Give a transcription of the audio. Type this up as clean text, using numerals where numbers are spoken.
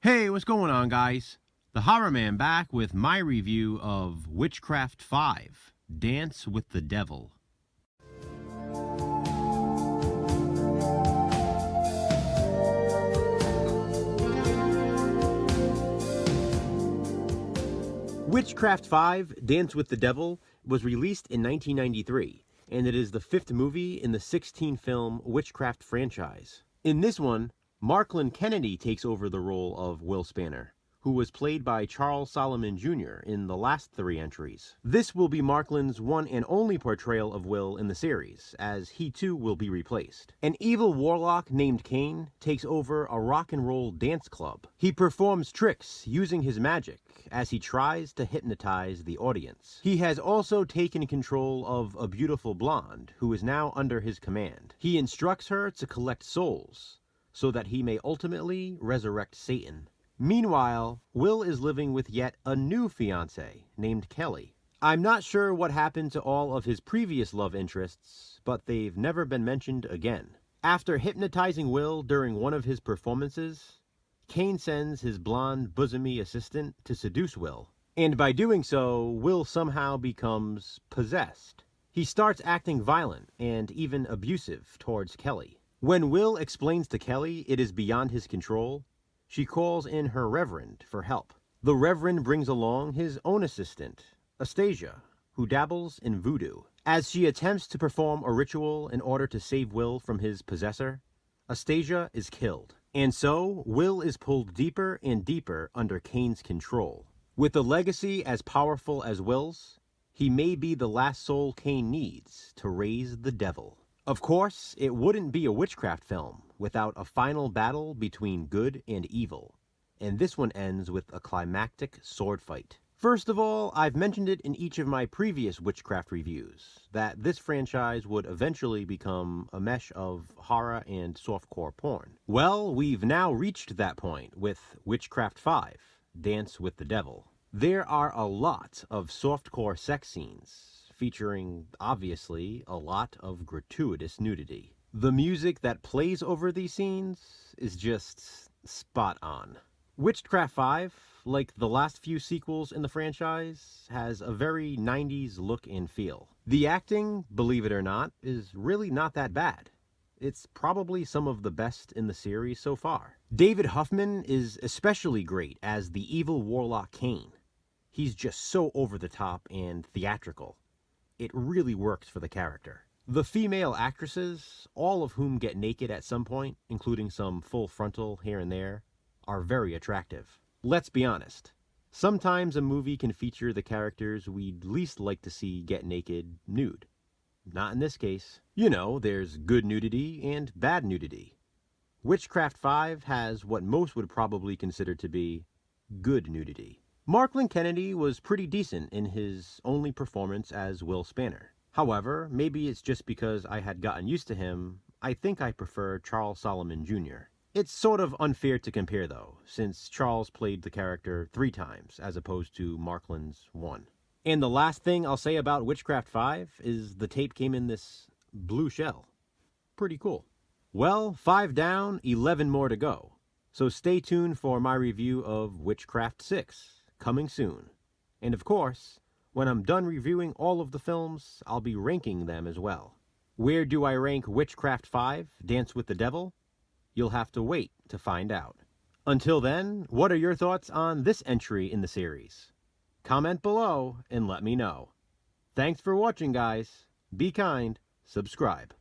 Hey, what's going on, guys? The Horror Man back with my review of Witchcraft 5, Dance with the Devil. Witchcraft 5, Dance with the Devil was released in 1993, and it is the 5th movie in the 16-film Witchcraft franchise. In this one, Marklyn Kennedy takes over the role of Will Spanner, who was played by Charles Solomon Jr. in the last 3 entries. This will be Marklyn's one and only portrayal of Will in the series, as he too will be replaced. An evil warlock named Cain takes over a rock and roll dance club. He performs tricks using his magic as he tries to hypnotize the audience. He has also taken control of a beautiful blonde who is now under his command. He instructs her to collect souls so that he may ultimately resurrect Satan. Meanwhile, Will is living with yet a new fiancée named Kelly. I'm not sure what happened to all of his previous love interests, but they've never been mentioned again. After hypnotizing Will during one of his performances, Cain sends his blonde bosomy assistant to seduce Will, and by doing so, Will somehow becomes possessed. He starts acting violent and even abusive towards Kelly. When Will explains to Kelly it is beyond his control, she calls in her reverend for help. The reverend brings along his own assistant, Astasia, who dabbles in voodoo. As she attempts to perform a ritual in order to save Will from his possessor, Astasia is killed. And so, Will is pulled deeper and deeper under Cain's control. With a legacy as powerful as Will's, he may be the last soul Cain needs to raise the devil. Of course, it wouldn't be a witchcraft film without a final battle between good and evil, and this one ends with a climactic sword fight. First of all, I've mentioned it in each of my previous witchcraft reviews, that this franchise would eventually become a mesh of horror and softcore porn. Well, we've now reached that point with Witchcraft 5, Dance with the Devil. There are a lot of softcore sex scenes, featuring, obviously, a lot of gratuitous nudity. The music that plays over these scenes is just spot on. Witchcraft 5, like the last few sequels in the franchise, has a very 90s look and feel. The acting, believe it or not, is really not that bad. It's probably some of the best in the series so far. David Huffman is especially great as the evil warlock Cain. He's just so over the top and theatrical. It really works for the character. The female actresses, all of whom get naked at some point, including some full frontal here and there, are very attractive. Let's be honest. Sometimes a movie can feature the characters we'd least like to see get naked nude. Not in this case. You know, there's good nudity and bad nudity. Witchcraft 5 has what most would probably consider to be good nudity. Marklyn Kennedy was pretty decent in his only performance as Will Spanner. However, maybe it's just because I had gotten used to him, I think I prefer Charles Solomon Jr. It's sort of unfair to compare though, since Charles played the character 3 times as opposed to Marklyn's 1. And the last thing I'll say about Witchcraft 5 is the tape came in this blue shell. Pretty cool. Well, 5 down, 11 more to go. So stay tuned for my review of Witchcraft 6. Coming soon. And of course, when I'm done reviewing all of the films, I'll be ranking them as well. Where do I rank Witchcraft 5, Dance with the Devil? You'll have to wait to find out. Until then, what are your thoughts on this entry in the series? Comment below and let me know. Thanks for watching, guys. Be kind. Subscribe.